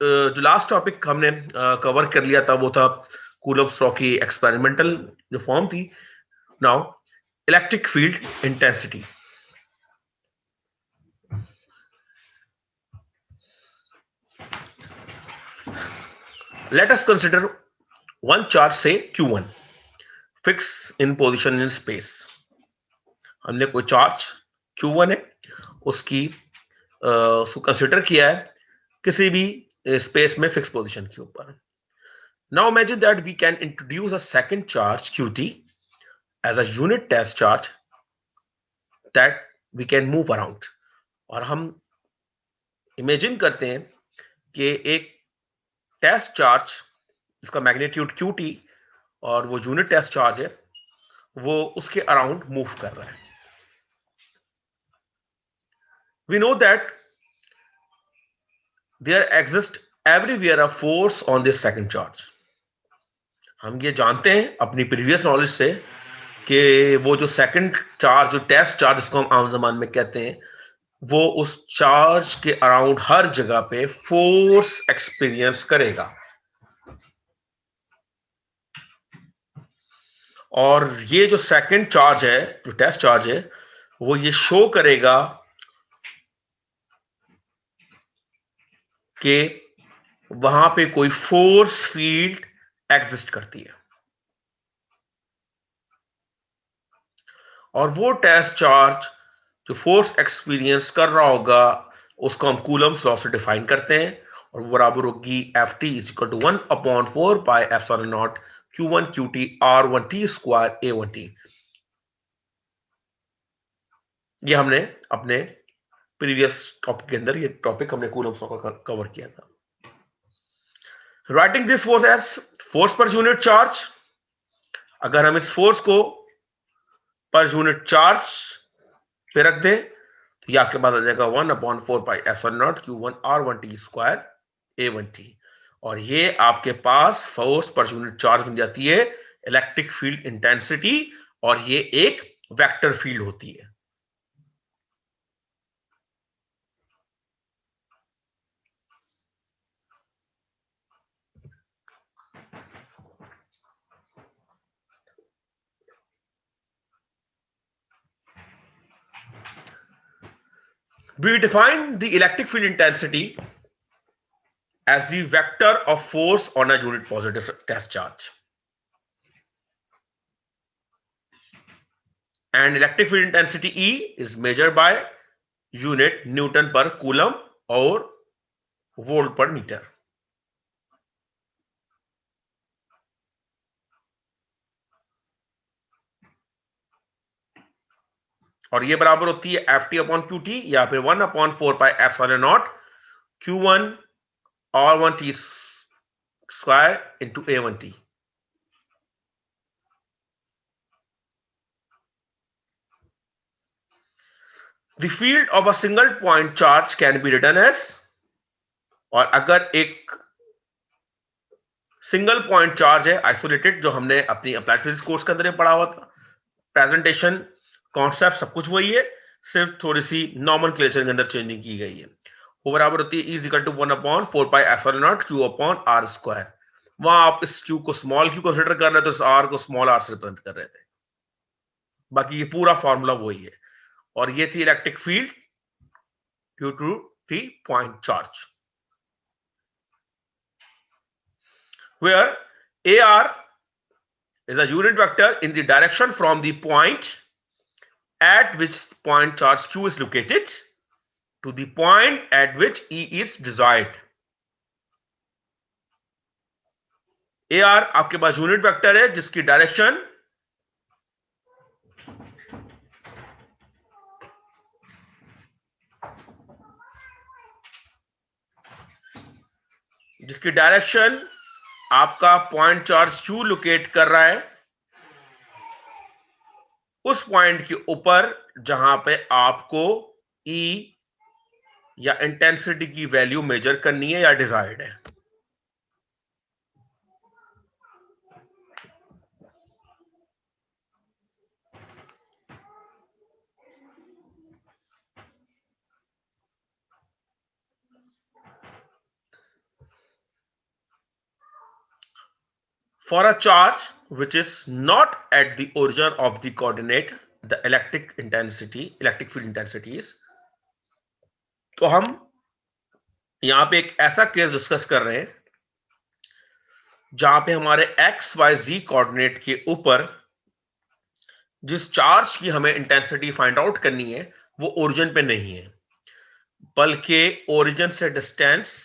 जो last topic हमने cover कर लिया था वो था कूलम्ब्स लॉ की एक्सपेरिमेंटल जो फॉर्म थी. Now electric field intensity. Let us consider one charge, say Q1, fixed in position in space. हमने कोई चार्ज Q1 है, उसको कंसिडर किया है किसी भी स्पेस में फिक्स पोजीशन के ऊपर. Now imagine that we can introduce a second charge Qt as a unit test charge that we can move around. और हम इमेजिन करते हैं कि एक टेस्ट चार्ज इसका मैग्नीट्यूड Qt और वो यूनिट टेस्ट चार्ज है, वो उसके अराउंड मूव कर रहा है. We know that there exists everywhere a force on this second charge. हम ये जानते हैं अपनी प्रीवियस नॉलेज से कि वो जो सेकंड चार्ज, जो टेस्ट चार्ज जिसको हम आम जबान में कहते हैं, वो उस चार्ज के अराउंड हर जगह पे फोर्स एक्सपीरियंस करेगा. और ये जो सेकंड चार्ज है, जो टेस्ट चार्ज है, वो ये शो करेगा कि वहां पे कोई फोर्स फील्ड एग्जिस्ट करती है. और वो टेस्ट चार्ज जो फोर्स एक्सपीरियंस कर रहा होगा उसको हम कूलम्ब्स लॉ से डिफाइन करते हैं, और वो बराबर होगी Ft is equal to 1/4 pi epsilon naught Q1 Qt R1t square A1t. ये हमने अपने प्रीवियस टॉपिक के अंदर ये टॉपिक हमने कूलम्ब्स लॉ का कवर किया था. Writing this force as force per unit charge. अगर हम इस फोर्स को पर यूनिट चार्ज पे रख दें तो ये आपके पास आ जाएगा 1/4 pi epsilon naught Q1 R1t square A1t. और ये आपके पास फोर्स पर यूनिट चार्ज बन जाती है इलेक्ट्रिक फील्ड इंटेंसिटी, और ये एक वेक्टर फील्ड होती है. We define the electric field intensity as the vector of force on a unit positive test charge. And electric field intensity E is measured by unit Newton per coulomb or volt per meter. और ये बराबर होती है Ft upon Qt या फिर 1/4 pi epsilon naught Q1 R1t square into A1t. The field of a single point charge can be written as, और अगर एक सिंगल पॉइंट चार्ज है आइसोलेटेड, जो हमने अपनी अप्लाइड फिजिक्स कोर्स के अंदर पढ़ा हुआ था, प्रेजेंटेशन कॉन्सेप्ट सब कुछ वही है, सिर्फ थोड़ी सी नॉमेनक्लेचर के अंदर चेंजिंग की गई है. वो बराबर होती है E equal to 1/4 pi epsilon naught Q upon R square. वहां आप इस Q को स्मॉल q कंसीडर कर रहे थे, तो इस R को स्मॉल r से रिप्रेजेंट कर रहे थे. बाकी ये पूरा फॉर्मूला वही है. और ये थी electric field due to the point charge, where AR is a unit vector in the direction from the point at which point charge Q is located to the point at which E is desired. AR आपके पास unit vector है जिसकी direction आपका point charge Q locate कर रहा है उस point के ऊपर जहां पे आपको E या इंटेंसिटी की वैल्यू मेजर करनी है या डिजायर्ड है. For a charge which is not at the origin of the coordinate, the electric field intensity is, तो हम यहां पे एक ऐसा केस डिस्कस कर रहे हैं जहां पे हमारे एक्स वाई जी कोऑर्डिनेट के ऊपर जिस चार्ज की हमें इंटेंसिटी फाइंड आउट करनी है वो ओरिजिन पे नहीं है, बल्कि ओरिजिन से डिस्टेंस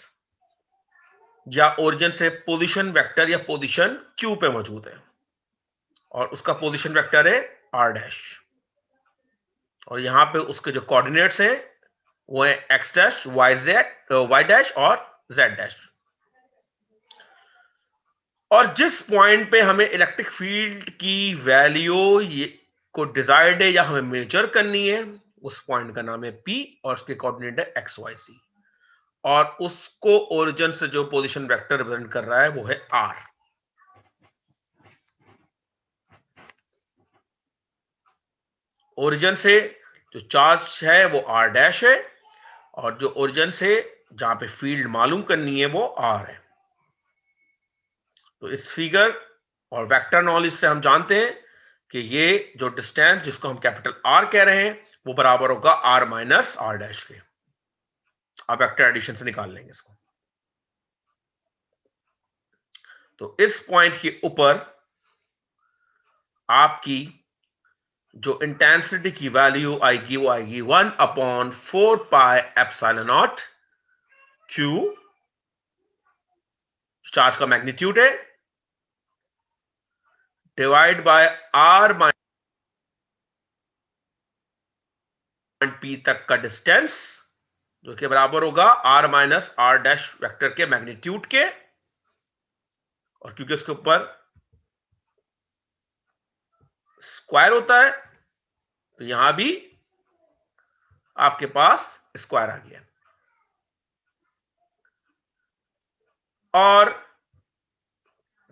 या ओरिजिन से पोजीशन वेक्टर या पोजीशन क्यू पे मौजूद है, और उसका पोजीशन वेक्टर है आर डैश, और यहां पे उसके जो कोऑर्डिनेट्स हैं वो है एक्स डैश, वाई डैश और जेड डैश। और जिस पॉइंट पे हमें इलेक्ट्रिक फील्ड की वैल्यू को डिजायर्ड है या हमें मेजर करनी है, उस पॉइंट का नाम है पी और उसके कोऑर्डिनेट है एक्स वाई सी, और उसको ओरिजिन से जो पोजीशन वेक्टर रिप्रेजेंट कर रहा है वो है आर। ओरिजिन से जो चार्ज है वो आर डैश है, और जो ओरिजिन से जहां पे फील्ड मालूम करनी है वो आर है। तो इस फिगर और वेक्टर नॉलेज से हम जानते हैं कि ये जो डिस्टेंस जिसको हम कैपिटल आर कह रहे हैं वो बराबर होगा आर माइनस आर डैश के। आप वेक्टर एडिशन से निकाल लेंगे इसको। तो इस पॉइंट के ऊपर आपकी जो इंटेंसिटी की वैल्यू आएगी वो आएगी 1/4 pi epsilon naught Q, charge का मैग्नीट्यूड है, divide by R minus P तक का डिस्टेंस, जो कि बराबर होगा R minus R dash vector के मैग्नीट्यूड के, और क्योंकि उसके ऊपर स्क्वायर होता है तो यहां भी आपके पास स्क्वायर आ गया। और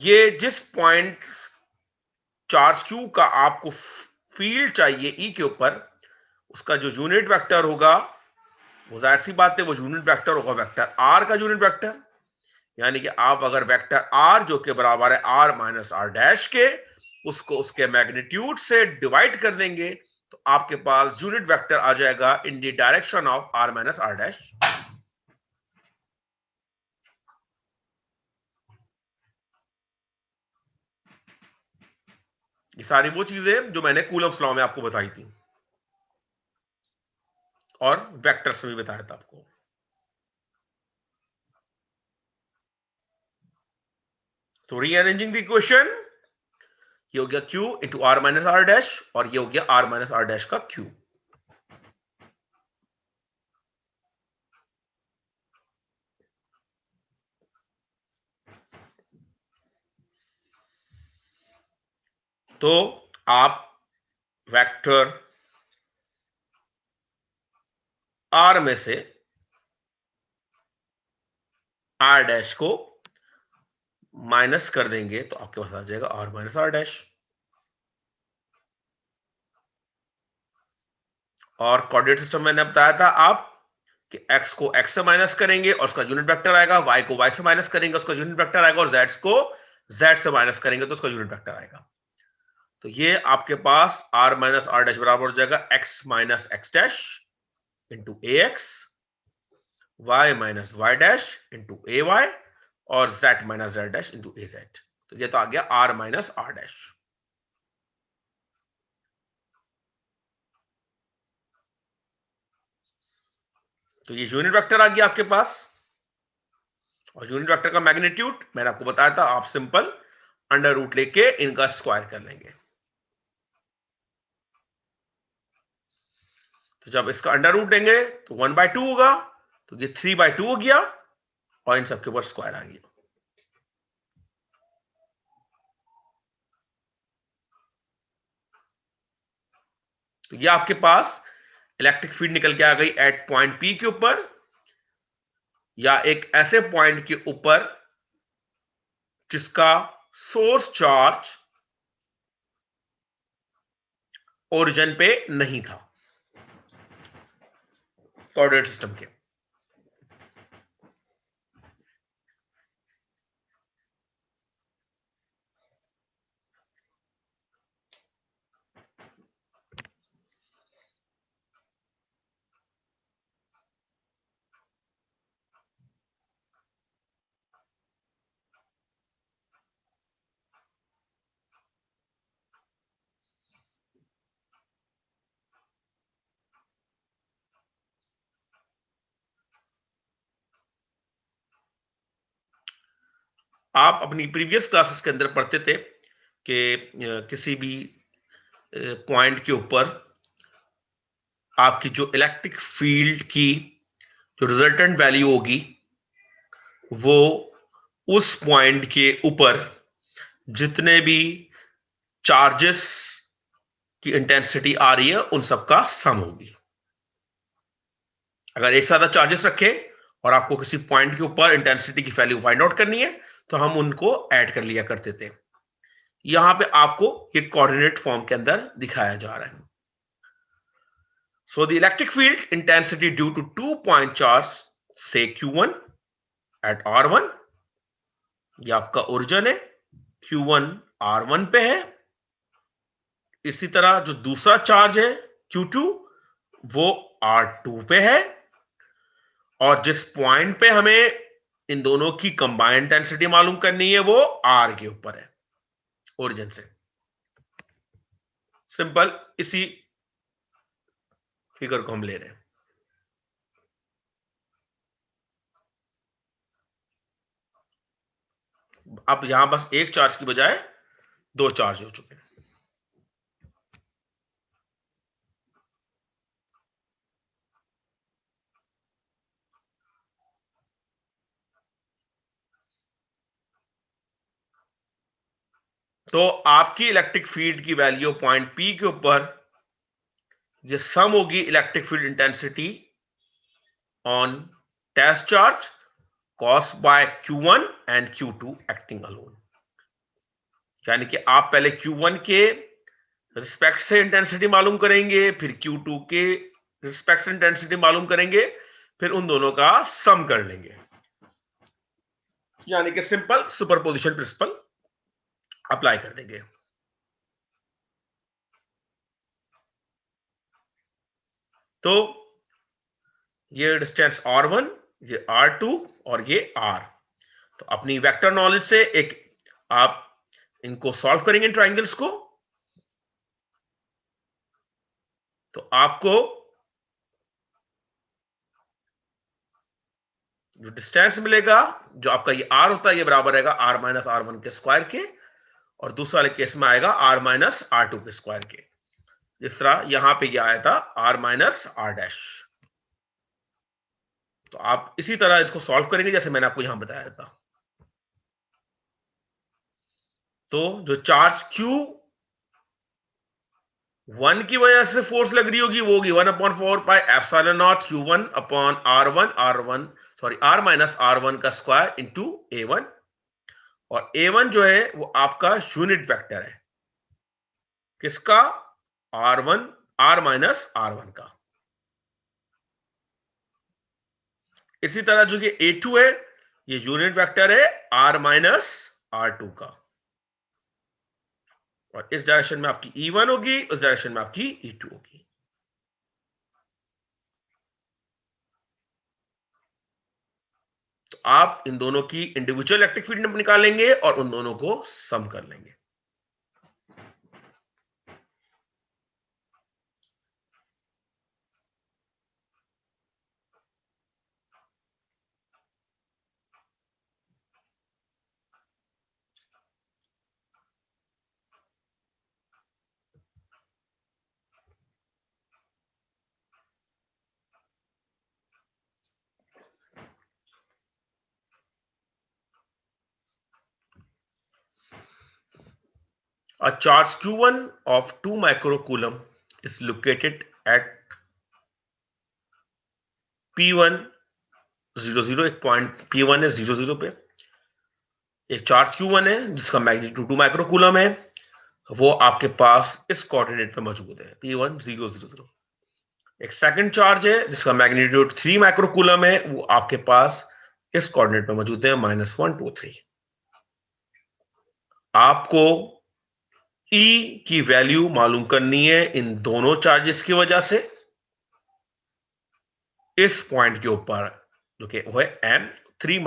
ये जिस पॉइंट चार्ज क्यू का आपको फील्ड चाहिए ई के ऊपर, उसका जो यूनिट वेक्टर होगा वो जाहिर सी बात है वो यूनिट वेक्टर होगा वेक्टर आर का यूनिट वेक्टर, यानी कि आप अगर वेक्टर आर जो के बराबर है आर माइनस आर डैश के, उसको उसके मैग्नीट्यूड से डिवाइड कर देंगे तो आपके पास यूनिट वेक्टर आ जाएगा in the direction of R minus R dash. ये सारी वो चीजें जो मैंने कूलम्स लॉ में आपको बताई थी और वेक्टर्स में भी बताया था आपको। तो रीअरेंजिंग द इक्वेशन, ये हो गया Q into R minus R dash, और ये हो गया आर माइनस आर डैश का Q। तो आप वेक्टर R में से R डैश को माइनस कर देंगे तो आपके पास आ जाएगा आर माइनस आर डैश, और कोऑर्डिनेट सिस्टम मैंने बताया था आप कि x को x से माइनस करेंगे और उसका यूनिट वेक्टर आएगा, y को y से माइनस करेंगे उसका यूनिट वेक्टर आएगा, और z को z से माइनस करेंगे तो उसका यूनिट वेक्टर आएगा। तो ये आपके पास r माइनस r डैश बराबर हो जाएगा x minus x dash into A X, y minus y dash into A Y, और z minus z dash into A Z. तो ये तो आ गया r माइनस r डैश। तो ये यूनिट वेक्टर आ गया आपके पास, और यूनिट वेक्टर का मैग्नीट्यूड मैंने आपको बताया था, आप सिंपल अंडर रूट लेके इनका स्क्वायर कर लेंगे। तो जब इसका अंडर रूट देंगे तो 1/2 होगा, तो ये 3/2 हो गया, और इन सबके ऊपर स्क्वायर आ गया। तो ये आपके पास इलेक्ट्रिक फील्ड निकल के आ गई एट पॉइंट पी के ऊपर, या एक ऐसे पॉइंट के ऊपर जिसका सोर्स चार्ज ओरिजिन पे नहीं था कोऑर्डिनेट सिस्टम के। आप अपनी प्रीवियस क्लासेस के अंदर पढ़ते थे कि किसी भी पॉइंट के ऊपर आपकी जो इलेक्ट्रिक फील्ड की जो रिजल्टेंट वैल्यू होगी वो उस पॉइंट के ऊपर जितने भी चार्जेस की इंटेंसिटी आ रही है उन सबका सम होगी। अगर एक साथ चार्जेस रखे और आपको किसी पॉइंट के ऊपर इंटेंसिटी की वैल्यू फाइंड आउट करनी है तो हम उनको ऐड कर लिया करते थे। यहां पे आपको ये कोऑर्डिनेट फॉर्म के अंदर दिखाया जा रहा है। So the electric field intensity due to 2 point charge से Q1 एट R1, ये आपका ओरिजिन है, Q1 R1 पे है। इसी तरह जो दूसरा चार्ज है Q2 वो R2 पे है, और जिस पॉइंट पे हमें इन दोनों की कंबाइंड इंटेंसिटी मालूम करनी है वो R के ऊपर है ओरिजिन से। सिंपल, इसी फिगर को हम ले रहे हैं। अब यहां बस एक चार्ज की बजाय दो चार्ज हो चुके हैं। तो आपकी इलेक्ट्रिक फील्ड की वैल्यू पॉइंट P के ऊपर ये सम होगी electric field intensity on test charge caused by Q1 and Q2 acting alone। यानी कि आप पहले Q1 के रिस्पेक्ट से इंटेंसिटी मालूम करेंगे, फिर Q2 के रिस्पेक्ट से इंटेंसिटी मालूम करेंगे, फिर उन दोनों का सम कर लेंगे। यानी कि सिंपल सुपरपोजिशन प्रिंसिपल अप्लाई कर देंगे। तो ये डिस्टेंस R1, ये R2 और ये R। तो अपनी वेक्टर नॉलेज से एक आप इनको सॉल्व करेंगे ट्राइंगल्स को, तो आपको जो डिस्टेंस मिलेगा, जो आपका ये R होता है, ये बराबर रहेगा R माइनस R1 के स्क्वायर के, और दूसरे वाले केस में आएगा R माइनस R2 के स्क्वायर के। जिस तरह यहां पे ये आया था R माइनस R डैश। तो आप इसी तरह इसको सॉल्व करेंगे जैसे मैंने आपको यहां बताया था। तो जो चार्ज Q1 की वजह से फोर्स लग रही होगी वो होगी 1/4 pi epsilon naught Q1 upon R1 sorry R minus R1 का स्क्वायर इंटू A1। और A1 जो है वो आपका यूनिट वेक्टर है, किसका? R1 R माइनस R1 का। इसी तरह जो ये A2 है ये यूनिट वेक्टर है R माइनस R2 का, और इस डायरेक्शन में आपकी E1 होगी, उस डायरेक्शन में आपकी E2 होगी। तो आप इन दोनों की इंडिविजुअल इलेक्ट्रिक फील्ड निकालेंगे और उन दोनों को सम कर लेंगे। A charge Q1 of 2 microcoulomb is located at P1 00, एक पॉइंट P1 है 00 पे। एक चार्ज Q1 है जिसका मैग्नीट्यूड 2 माइक्रोकूलम है, वो आपके पास इस कोऑर्डिनेट पे मौजूद है P1 000। एक सेकंड चार्ज है जिसका मैग्नीट्यूड 3 माइक्रोकूलम है, वो आपके पास इस कोऑर्डिनेट पे मौजूद है -1 2 3। आपको E की वैल्यू मालूम करनी है इन दोनों चार्जेस की वजह से इस पॉइंट के ऊपर, जो कि वो है M 3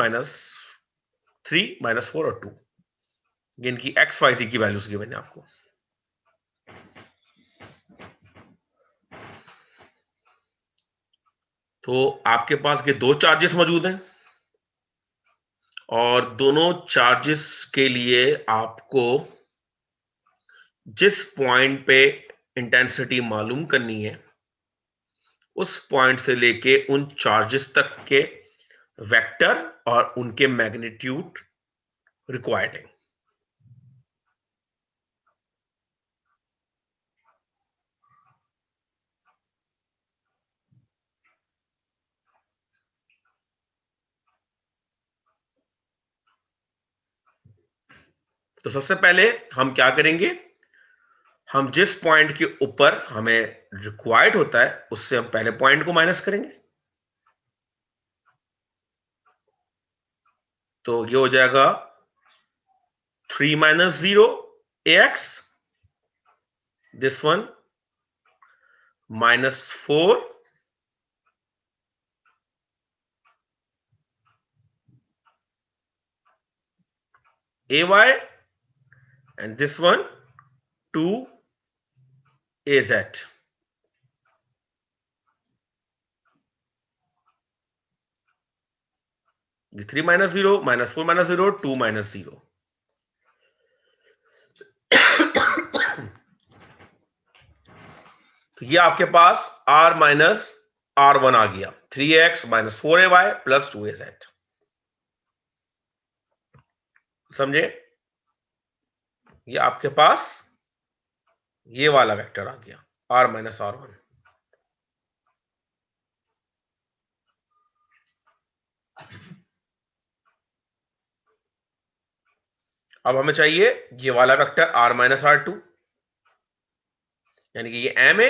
-4 और 2, जिनकी एक्स वाई जी की वैल्यूज गिवन है आपको। तो आपके पास के दो चार्जेस मौजूद हैं, और दोनों चार्जेस के लिए आपको जिस पॉइंट पे इंटेंसिटी मालूम करनी है उस पॉइंट से लेके उन चार्जेस तक के वेक्टर और उनके मैग्नीट्यूड रिक्वायर्ड है। तो सबसे पहले हम क्या करेंगे, हम जिस पॉइंट के ऊपर हमें रिक्वायर्ड होता है उससे हम पहले पॉइंट को माइनस करेंगे। तो ये हो जाएगा 3 minus 0 ax, this one -4 ay, and this one 2 az। 3 minus 0 -4 minus 0 2 minus 0। तो ये आपके पास r माइनस r1 आ गया, 3x minus 4ay plus 2az। समझे? ये आपके पास ये वाला वेक्टर आ गया r माइनस r1। अब हमें चाहिए ये वाला वेक्टर r माइनस r2, यानी कि ये m है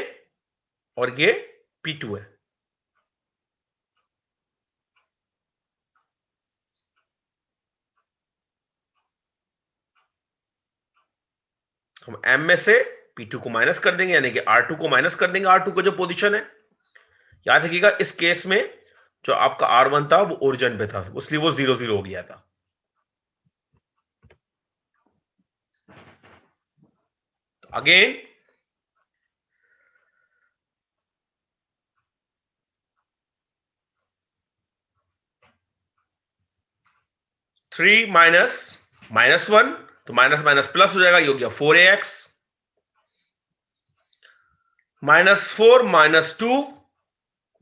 और ये p2 है। हम m में से p2 को माइनस कर देंगे, यानी कि r2 को माइनस कर देंगे, r2 का जो पोजीशन है। याद रखिएगा इस केस में जो आपका r1 था वो ओरिजिन पे था, इसलिए वो 0 0 हो गया था। अगेन 3 माइनस -1, तो माइनस माइनस प्लस हो जाएगा, ये हो गया 4ax, -4 -2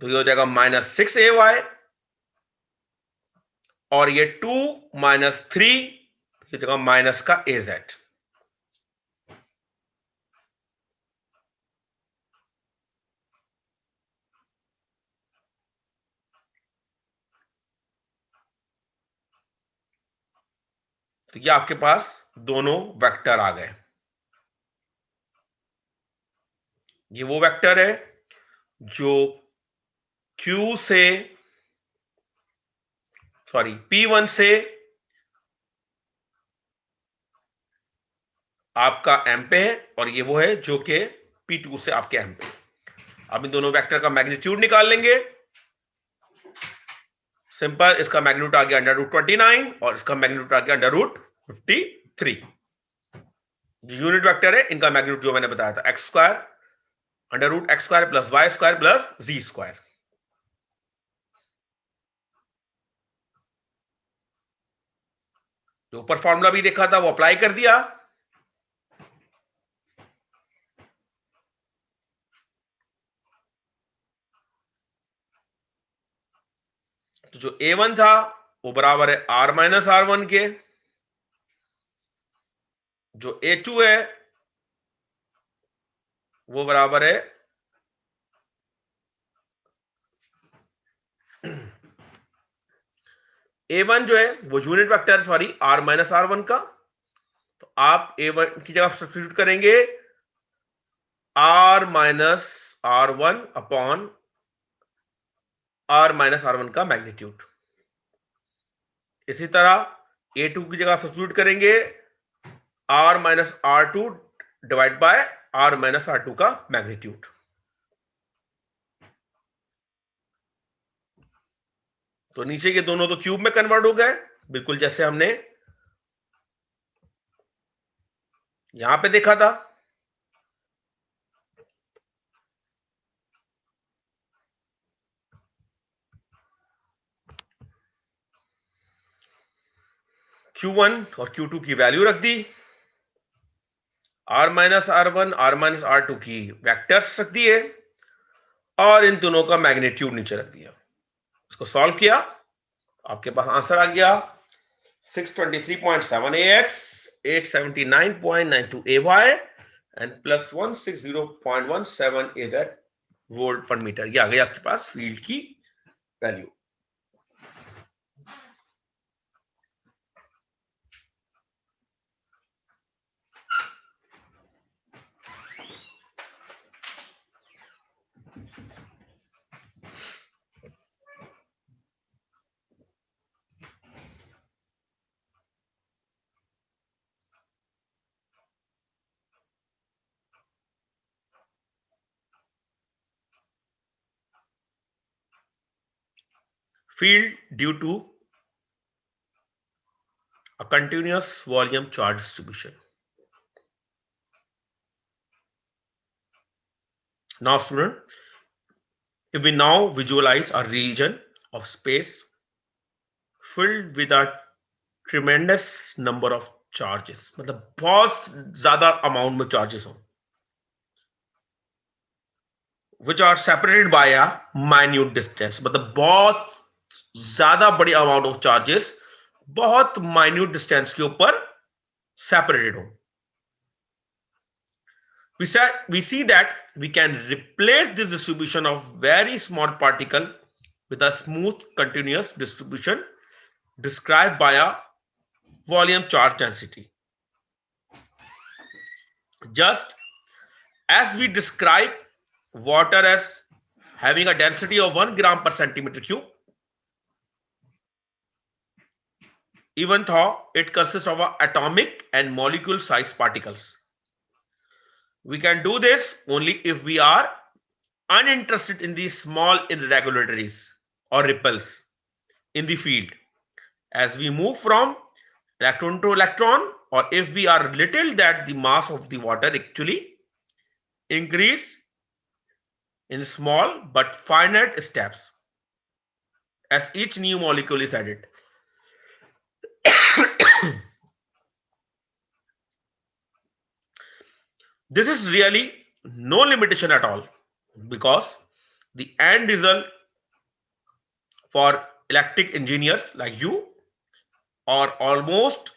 तो ये हो जाएगा -6ay, और ये 2 -3 ये जगह माइनस का az। तो ये आपके पास दोनों वेक्टर आ गए। ये वो वेक्टर है जो Q से सॉरी P1 से आपका M पे है, और ये वो है जो कि P2 से आपके M पे। अब इन दोनों वेक्टर का मैग्नीट्यूड निकाल लेंगे। सिंपल, इसका मैग्नीट्यूड आ गया √29 और इसका मैग्नीट्यूड आ गया √53। जो यूनिट वेक्टर है इनका मैग्नीट्यूड जो मैंने बताया था x square √x² plus y square plus z square. जो ऊपर फॉर्मूला भी देखा था वो अप्लाई कर दिया। तो जो a1 था वो बराबर है r माइनस r1 के, जो a2 है वो बराबर है a1 जो है वो unit vector sorry r minus r1 का। तो आप a1 की जगह सब्स्टिट्यूट करेंगे r minus r1 upon r minus r1 का मैग्नीट्यूड। इसी तरह a2 की जगह सब्स्टिट्यूट करेंगे r minus r2 divide by r minus r2 का मैग्नीट्यूड। तो नीचे के दोनों तो क्यूब में कन्वर्ट हो गए, बिल्कुल जैसे हमने यहां पे देखा था। Q1 और Q2 की वैल्यू रख दी, R minus R1 R minus R2 की वेक्टर्स रख दिए और इन दोनों का मैग्नीट्यूड नीचे रख दिया। इसको सॉल्व किया, आपके पास आंसर आ गया 623.7 AX, 879.92 AY and plus 160.17 AZ volt पर मीटर। ये आ गई आपके पास फील्ड की value. Field due to a continuous volume charge distribution. Now student, if we now visualize a region of space filled with a tremendous number of charges, मतलब बहुत ज्यादा amount में charges हो, which are separated by a minute distance, मतलब बहुत ज्यादा बड़ी amount of charges बहुत माइन्यूट डिस्टेंस के ऊपर सेपरेटेड हो. We see that we can replace this distribution of very small particle with a smooth continuous distribution described by a volume charge density. Just as we describe water as having a density of 1 gram per centimeter cube, even though it consists of atomic and molecule size particles. We can do this only if we are uninterested in these small irregularities or ripples in the field as we move from electron to electron, or if we are little that the mass of the water actually increase in small but finite steps as each new molecule is added. This is really no limitation at all, because the end result for electric engineers like you are almost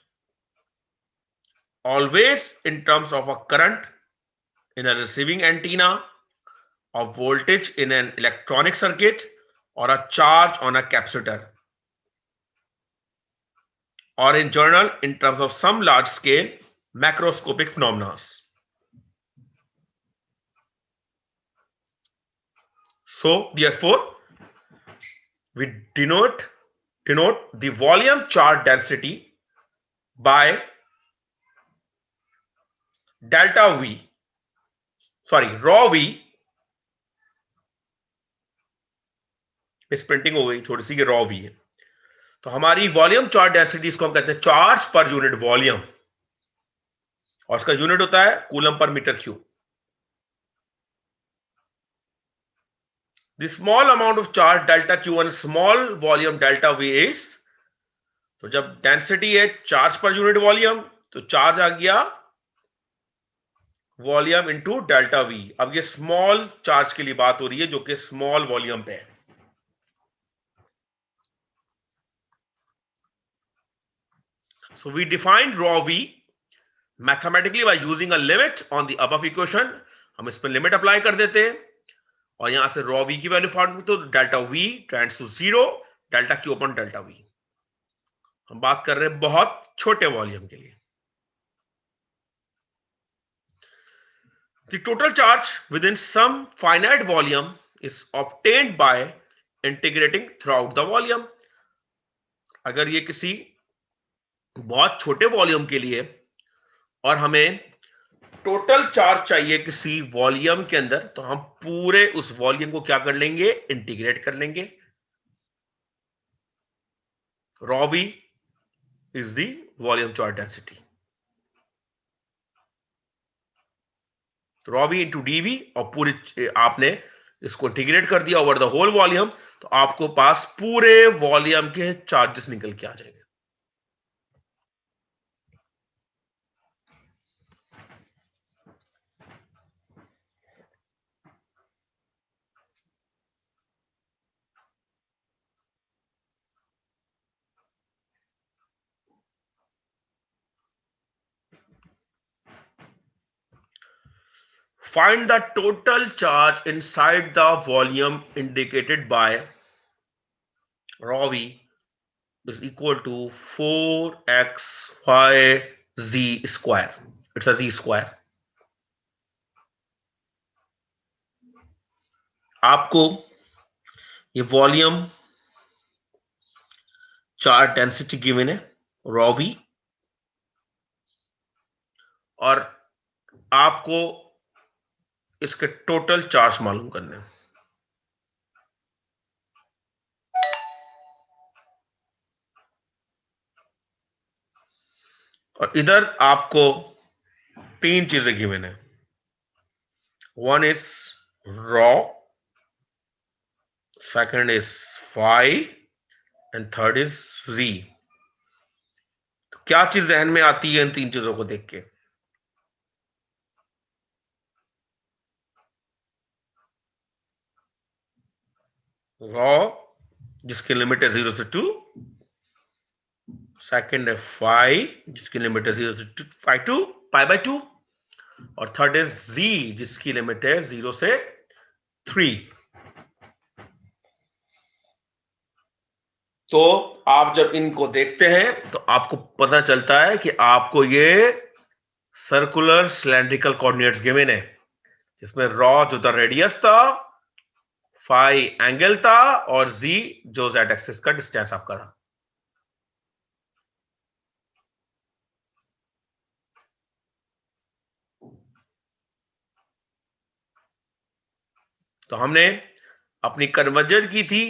always in terms of a current in a receiving antenna, of voltage in an electronic circuit, or a charge on a capacitor, or in general in terms of some large scale macroscopic phenomena. So therefore we denote the volume charge density by delta V, rho V. इस printing हो गई थोड़ी सी, raw we है. तो हमारी volume charge density, इसको हम कहते हैं चार्ज पर यूनिट वॉल्यूम, और इसका यूनिट होता है coulomb per metre cube. The small amount of charge delta Q1 small volume delta V is, तो जब डेंसिटी है चार्ज पर यूनिट वॉल्यूम, तो चार्ज आ गया वॉल्यूम इनटू डेल्टा V. अब ये स्मॉल चार्ज के लिए बात हो रही है जो कि स्मॉल वॉल्यूम पे है. So we defined rho V mathematically by using a limit on the above equation. हम इस पर लिमिट अप्लाई कर देते हैं और यहां से rho V की वैल्यू फाइंड करते, तो delta V tends to 0, delta Q upon delta V. हम बात कर रहे हैं बहुत छोटे वॉल्यूम के लिए. The total charge within some finite volume is obtained by integrating throughout the volume. अगर ये किसी बहुत छोटे वॉल्यूम के लिए और हमें टोटल चार्ज चाहिए किसी वॉल्यूम के अंदर, तो हम पूरे उस वॉल्यूम को क्या कर लेंगे, इंटीग्रेट कर लेंगे. rho V is the volume charge density. तो rho V into dV, और पूरी आपने इसको इंटीग्रेट कर दिया ओवर द होल वॉल्यूम, तो आपको पास पूरे वॉल्यूम के चार्जेस निकल के आ जाएंगे. find the total charge inside the volume indicated by rho v is equal to 4xy square. It's a z square. आपको ये वॉल्यूम चार्ज डेंसिटी गिवन है rho v, और आपको इसके टोटल चार्ज मालूम करने हैं। और इधर आपको तीन चीजें गिवन है। One is rho, second is phi and third is G. तो क्या चीज जहन में आती है इन तीन चीजों को देख के? रॉ जिसकी लिमिट है 0 से 2, सेकंड है फाई जिसकी लिमिट है 0 से 2 पाई बाय 2, और थर्ड इज जी जिसकी लिमिट है 0 से 3। तो आप जब इनको देखते हैं तो आपको पता चलता है कि आपको ये सर्कुलर सिलेंड्रिकल कोऑर्डिनेट्स गिवन है, जिसमें रॉ जो था रेडियस था, फाई एंगल था, और जी जो जेड एक्सिस का डिस्टेंस आपका था। तो हमने अपनी कन्वर्जन की थी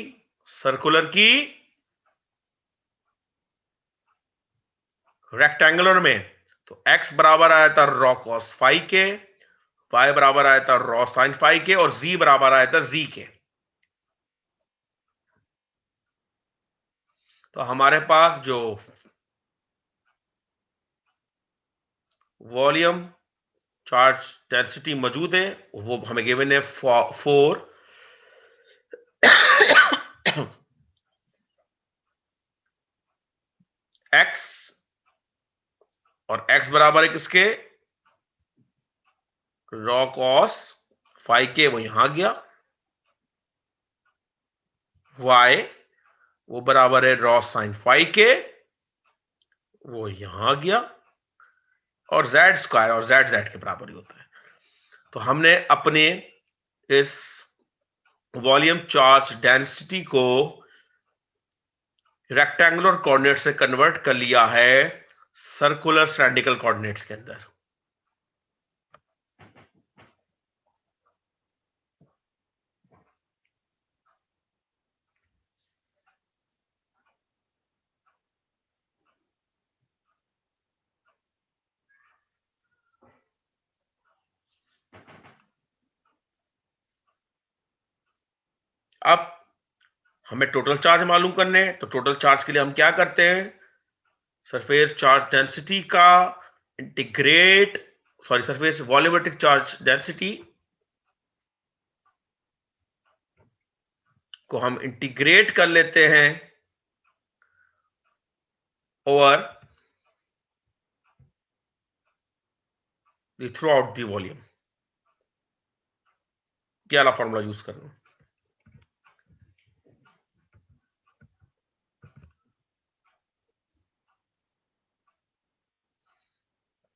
सर्कुलर की रेक्टेंगुलर में, तो x बराबर आया था रॉ कॉस फाई के, y बराबर आया था रॉ साइन फाई के, और z बराबर आया था z के। तो हमारे पास जो वॉल्यूम चार्ज डेंसिटी मौजूद है वो हमें गिवन है 4 x, और x बराबर है किसके? रॉ कॉस फाई के, वो यहां गया। y वो बराबर है रॉ साइन फाई के, वो यहां गया। और z स्क्वायर, और z z के बराबर ही होता है। तो हमने अपने इस वॉल्यूम चार्ज डेंसिटी को रेक्टेंगुलर कोऑर्डिनेट से कन्वर्ट कर लिया है सर्कुलर सिलेंड्रिकल कोऑर्डिनेट्स के अंदर। अब हमें टोटल चार्ज मालूम करने हैं, तो टोटल चार्ज के लिए हम क्या करते हैं? सरफेस चार्ज डेंसिटी का integrate, surface volumetric charge density को हम इंटीग्रेट कर लेते हैं over the through out the volume. क्या वाला फॉर्मूला यूज करना?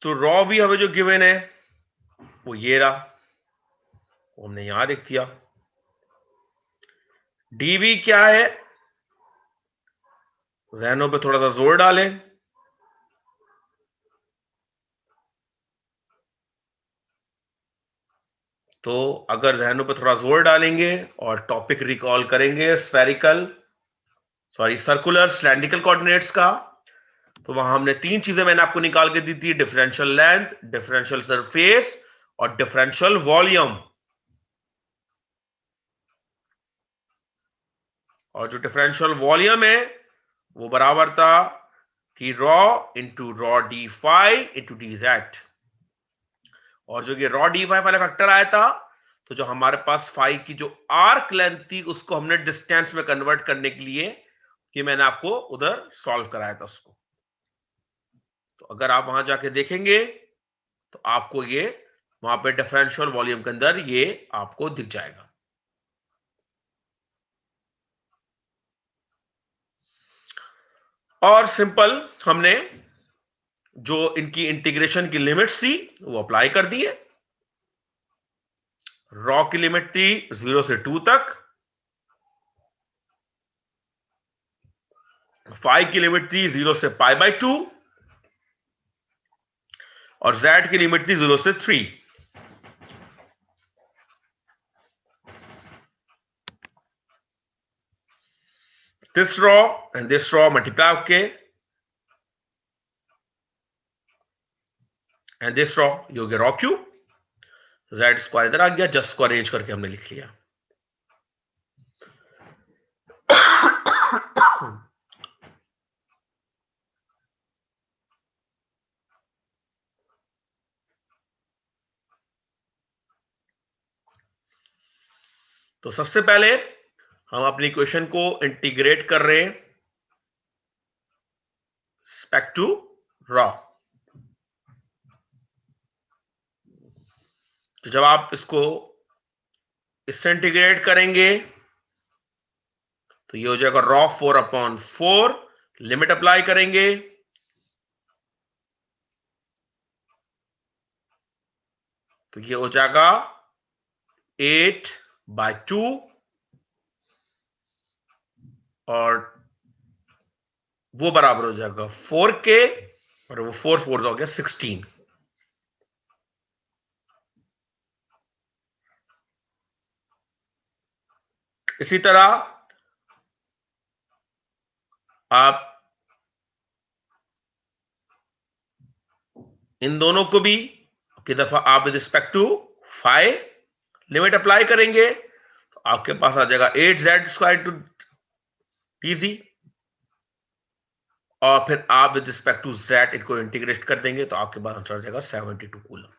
तो रॉ भी हमें जो गिवन है वो ये रहा, वो हमने यहां लिख दिया। डीवी क्या है? जहनों पे थोड़ा सा जोर डालें। तो अगर जहनों पे थोड़ा जोर डालेंगे और टॉपिक रिकॉल करेंगे सर्कुलर सिलेंड्रिकल कोऑर्डिनेट्स का, तो वहां हमने तीन चीजें मैंने आपको निकाल के दी थी: डिफरेंशियल लेंथ, डिफरेंशियल सरफेस और डिफरेंशियल वॉल्यूम। और जो डिफरेंशियल वॉल्यूम है वो बराबर था कि rho into rho d phi into d z. और जो ये रॉ डी फाई वाला फैक्टर आया था, तो जो हमारे पास फाई की जो आर्क लेंथ थी उसको हमने डिस्टेंस में कन्वर्ट करने के लिए कि मैंने आपको उधर सॉल्व कराया था उसको। तो अगर आप वहां जाके देखेंगे तो आपको ये वहां पे डिफरेंशियल वॉल्यूम के अंदर ये आपको दिख जाएगा। और सिंपल हमने जो इनकी इंटीग्रेशन की लिमिट्स थी वो अप्लाई कर दी है। रॉ की लिमिट थी 0 से 2 तक, फाई की लिमिट थी 0 से π/2 और z की लिमिट थी 0 से 3। This raw and this raw multiply होके एंड दिस रॉ ये हो गया रॉ क्यूब, z स्क्वायर इधर आ गया, जस्ट को अरेंज करके हमने लिख लिया। तो सबसे पहले हम अपनी इक्वेशन को इंटीग्रेट कर रहे हैं रिस्पेक्ट टू रॉ। तो जब आप इसको इससे इंटीग्रेट करेंगे तो ये हो जाएगा रॉ 4/4, लिमिट अप्लाई करेंगे तो ये हो जाएगा 8/2 और वो बराबर हो जाएगा 4k और वो 4 4 हो गया 16। इसी तरह आप इन दोनों को भी की दफा आप with respect to phi limit apply करेंगे तो आपके पास आ जाएगा 8z² टू pz और फिर आप विद रिस्पेक्ट टू z इनको इंटीग्रेट कर देंगे तो आपके पास आंसर आ जाएगा 72 कूलम।